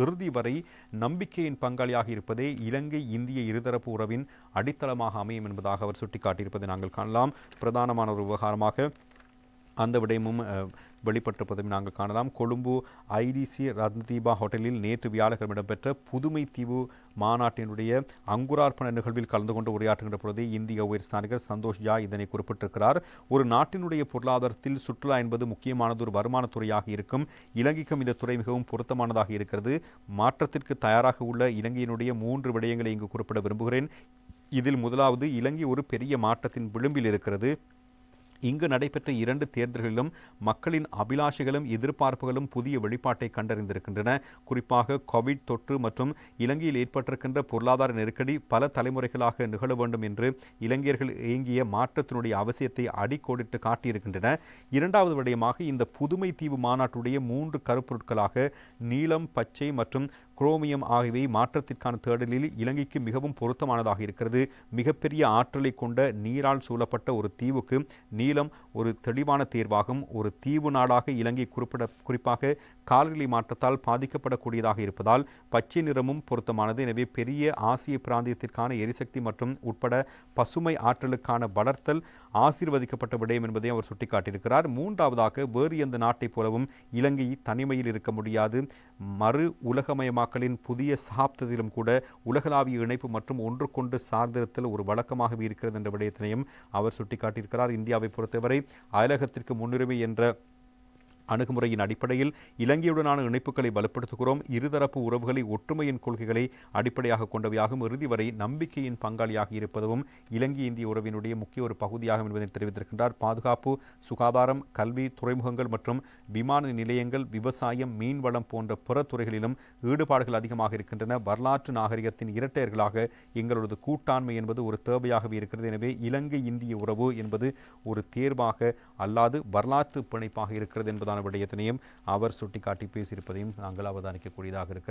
இறுதி வரை நம்பிக்கையின் பங்காளியாக இருப்பதே இலங்கை இந்திய இருதரப்பு உறவின் அடித்தளமாக அமையும் என்பதாக அவர் சுட்டிக்காட்டியிருப்பதை நாங்கள் காணலாம். பிரதானமான ஒரு விவகாரமாக அந்த விடயமும் வெளிப்பட்டிருப்பதையும் நாங்கள் காணலாம். கொழும்பு ஐடிசி ரத்னதீபா ஹோட்டலில் நேற்று வியாழக்கிழமை இடம்பெற்ற புதுமை தீவு மாநாட்டினுடைய அங்குரார்ப்பண நிகழ்வில் கலந்து கொண்டு உரையாற்றுகின்ற பொழுதே இந்திய உயர்ஸ்தானிகர் சந்தோஷ் ஜா இதனை குறிப்பிட்டிருக்கிறார். ஒரு நாட்டினுடைய பொருளாதாரத்தில் சுற்றுலா என்பது முக்கியமானது ஒரு வருமானத்துறையாக இருக்கும். இலங்கைக்கும் இந்த துறை மிகவும் பொருத்தமானதாக இருக்கிறது. மாற்றத்திற்கு தயாராக உள்ள இலங்கையினுடைய 3 விடயங்களை இங்கு குறிப்பிட விரும்புகிறேன். இதில் முதலாவது, இலங்கை ஒரு பெரிய மாற்றத்தின் விளிம்பில் இருக்கிறது. இங்கு நடைபெற்ற 2 தேர்தல்களிலும் மக்களின் அபிலாஷைகளும் எதிர்பார்ப்புகளும் புதிய வெளிப்பாட்டை கண்டறிந்திருக்கின்றன. குறிப்பாக கோவிட் தொற்று மற்றும் இலங்கையில் ஏற்பட்டிருக்கின்ற பொருளாதார நெருக்கடி பல தலைமுறைகளாக நிகழ வேண்டும் என்று இலங்கையர்கள் ஏங்கிய மாற்றத்தினுடைய அவசியத்தை அடிக்கோடிட்டு காட்டியிருக்கின்றன. இரண்டாவது விடயமாக, இந்த புதுமை தீவு மாநாட்டுடைய 3 கருப்பொருட்களாக நீலம், பச்சை மற்றும் குரோமியம் ஆகியவை மாற்றத்திற்கான தேடலில் இலங்கைக்கு மிகவும் பொருத்தமானதாக இருக்கிறது. மிகப்பெரிய ஆற்றலை கொண்ட நீரால் சூழப்பட்ட ஒரு தீவுக்கு நீலம் ஒரு தெளிவான தேர்வாகும். ஒரு தீவு நாடாக இலங்கை குறிப்பாக காலநிலை மாற்றத்தால் பாதிக்கப்படக்கூடியதாக இருப்பதால் பச்சை நிறமும் பொருத்தமானது. எனவே பெரிய ஆசிய பிராந்தியத்திற்கான எரிசக்தி மற்றும் உட்பட பசுமை ஆற்றலுக்கான வளர்த்தல் ஆசீர்வதிக்கப்பட்ட விடயம் என்பதை அவர் சுட்டிக்காட்டியிருக்கிறார். மூன்றாவதாக, வேறு எந்த நாட்டைப் போலவும் இலங்கை தனிமையில் இருக்க முடியாது. மறு உலகமயமாக்கலின் புதிய சகாப்தத்திலும் கூட உலகளாவிய இணைப்பு மற்றும் ஒன்றுக்கொண்டு சார்ந்திருத்தல் ஒரு வழக்கமாகவே இருக்கிறது என்ற விடயத்தினையும் அவர் சுட்டிக்காட்டியிருக்கிறார். இந்தியாவை பொறுத்தவரை அயலகத்திற்கு முன்னுரிமை என்ற அணுகுமுறையின் அடிப்படையில் இலங்கையுடனான இணைப்புகளை வலுப்படுத்துகிறோம். இருதரப்பு உறவுகளை ஒற்றுமையின் கொள்கைகளை அடிப்படையாக கொண்டவையாகும். இறுதி வரை நம்பிக்கையின் பங்காளியாக இருப்பதும் இலங்கை இந்திய உறவினுடைய முக்கிய ஒரு பகுதியாகும் என்பதை தெரிவித்திருக்கின்றார். பாதுகாப்பு, சுகாதாரம், கல்வி, துறைமுகங்கள் மற்றும் விமான நிலையங்கள், விவசாயம், மீன்வளம் போன்ற பிற துறைகளிலும் ஈடுபாடுகள் அதிகமாக இருக்கின்றன. வரலாற்று நாகரிகத்தின் இரட்டையர்களாக எங்களது கூட்டாண்மை என்பது ஒரு தேவையாகவே இருக்கிறது. எனவே இலங்கை இந்திய உறவு என்பது ஒரு தேர்வாக அல்லாது வரலாற்று பிணைப்பாக இருக்கிறது என்பதான விடயத்தினையும் அவர் சுட்டிக்காட்டி பேசியிருப்பதையும் நாங்கள் அவதானிக்கக்கூடியதாக இருக்கிறது.